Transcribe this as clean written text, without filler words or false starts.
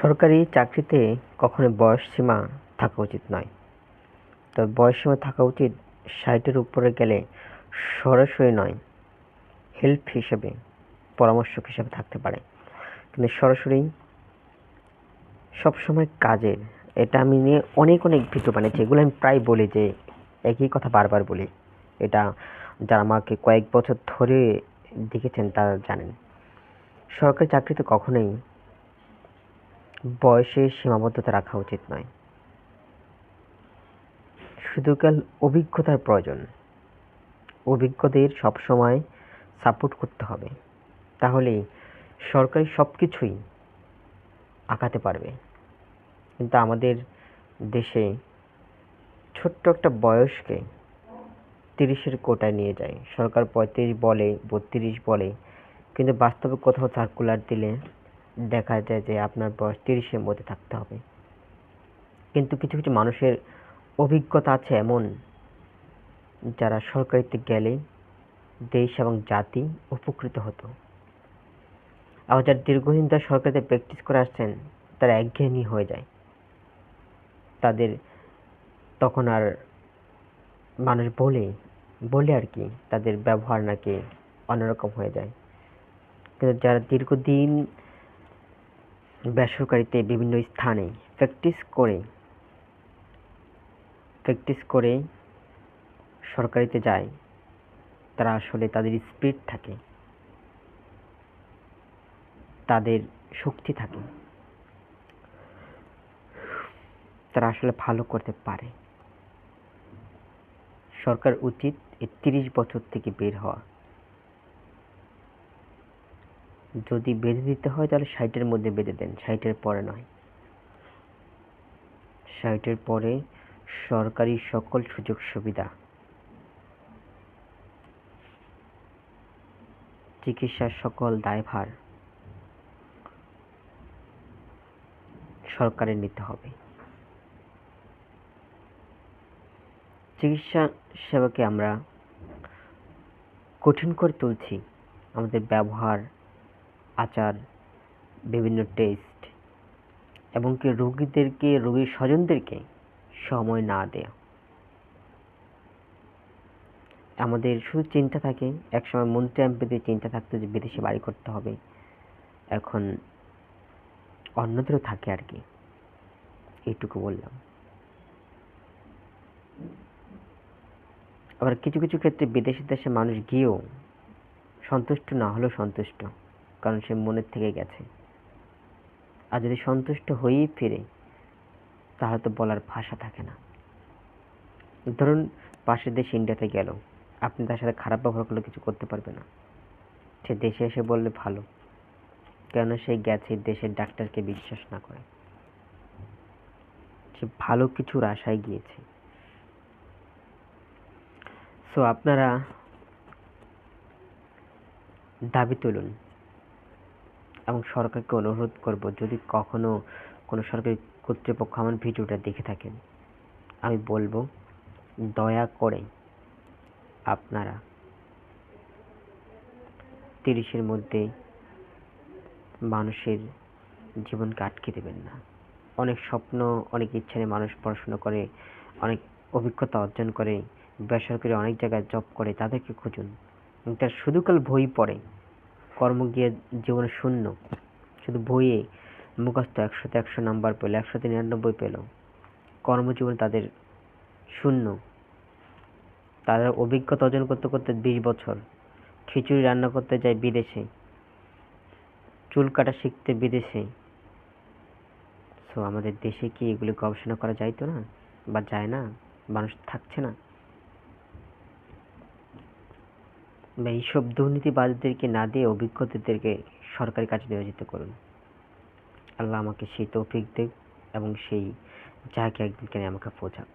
সরকারি চাকরিতে কখনোই বয়সসীমা থাকা উচিত নয়। তবে বয়সসীমা থাকা উচিত ৬০-এর উপরে গেলে সরাসরি নয়, হেল্প হিসেবে, পরামর্শক হিসেবে থাকতে পারে। কিন্তু সরাসরি সবসময় কাজের, এটা আমি নিয়ে অনেক ভিডিও বানিয়েছি। এগুলো আমি প্রায় বলি যে একই কথা বারবার বলি। এটা যারা আমাকে কয়েক বছর ধরে দেখেছেন তারা জানেন। সরকারি চাকরিতে কখনোই বয়সের সীমাবদ্ধতা রাখা উচিত নয়। শুধু কেবল অভিজ্ঞতার প্রয়োজন। অভিজ্ঞদের সবসময় সাপোর্ট করতে হবে, তাহলেই সরকারি সব কিছুই আগাতে পারবে। কিন্তু আমাদের দেশে ছোট্ট একটা বয়সকে ৩০-এর কোটায় নিয়ে যায়। সরকার ৩৫ বলে, ৩২ বলে, কিন্তু বাস্তবে কোথাও সার্কুলার দিলে দেখা যায় যে আপনার বয়স ৩০-এর মধ্যে থাকতে হবে। কিন্তু কিছু কিছু মানুষের অভিজ্ঞতা আছে এমন, যারা সরকারিতে গেলে দেশ এবং জাতি উপকৃত হতো। আবার যারা দীর্ঘদিন ধরে সরকারিতে প্র্যাকটিস করে আসছেন, তারা একঘেয়েমি হয়ে যায়। তাদের তখন আর মানুষ বলে আর কি, তাদের ব্যবহার নাকি অন্যরকম হয়ে যায়। কিন্তু যারা দীর্ঘদিন বেসরকারিতে বিভিন্ন স্থানে প্র্যাকটিস করে সরকারিতে যায়, তারা আসলে তাদের স্পিরিট থাকে, তাদের শক্তি থাকে, তারা আসলে ভালো করতে পারে। সরকার উচিত এই ৩০ বছর থেকে বের হওয়া। যদি বেঁধে দিতে হয় তাহলে ৬০-এর মধ্যে বেঁধে দেন, ৬০-এর পরে নয়। ৬০-এর পরে সরকারি সকল সুযোগ সুবিধা, চিকিৎসার সকল দায়ভার সরকারের নিতে হবে। চিকিৎসা সেবাকে আমরা কঠিন করে তুলছি। আমাদের ব্যবহার, আচার, বিভিন্ন টেস্ট, এবং কি রোগীর স্বজনদেরকে সময় না দেয়া। আমাদের শুধু চিন্তা থাকে, একসময় মন্ত্রী এমপিদের চিন্তা থাকতো যে বিদেশে বাড়ি করতে হবে, এখন অন্যদেরও থাকে আর কি। এইটুকু বললাম। আবার কিছু কিছু ক্ষেত্রে বিদেশের দেশে মানুষ গিয়েও সন্তুষ্ট না হলেও সন্তুষ্ট, কারণ সে মনের থেকে গেছে। আর যদি সন্তুষ্ট হয়েই ফিরে, তাহলে তো বলার ভাষা থাকে না। ধরুন পাশের দেশ ইন্ডিয়াতে গেল, আপনি তার সাথে খারাপ ব্যবহার করলে কিছু করতে পারবে না। সে দেশে এসে বললে ভালো, কেননা সে গেছে দেশের ডাক্তারকে বিশ্বাস না করে, সে ভালো কিছুর আশায় গিয়েছে। সো আপনারা দাবি তুলুন, এবং সরকারকে অনুরোধ করব, যদি কখনো কোনো সরকারি কর্তৃপক্ষ আমার ভিডিওটা দেখে থাকেন, আমি বলবো দয়া করে আপনারা ৩০-এর মধ্যে মানুষের জীবনকে আটকে দেবেন না। অনেক স্বপ্ন, অনেক ইচ্ছা নিয়ে মানুষ পড়াশোনা করে, অনেক অভিজ্ঞতা অর্জন করে, বেসরকারি অনেক জায়গায় জব করে, তাদেরকে খুঁজুন। তার শুধু কাল বই পড়ে, কর্ম গিয়ে জীবনে শূন্য, শুধু বইয়ে মুখস্থ ১০০তে ১০০ নাম্বার পেল, ১০০তে ৯৯ পেল, কর্মজীবনে তাদের শূন্য। তারা অভিজ্ঞতা অর্জন করতে করতে ২০ বছর, খিচুড়ি রান্না করতে যায় বিদেশে, চুল কাটা শিখতে বিদেশে। সো আমাদের দেশে কি এগুলো গবেষণা করা যাইতো না, বা যায় না? মানুষ থাকছে না? বা এইসব দুর্নীতিবাজদেরকে না দিয়ে অভিজ্ঞতাদেরকে সরকারি কাজে নিয়োজিত করুন। আল্লাহ আমাকে সেই তৌফিক দেক, এবং সেই জায়গায় একদিন আমাকে পৌঁছাক।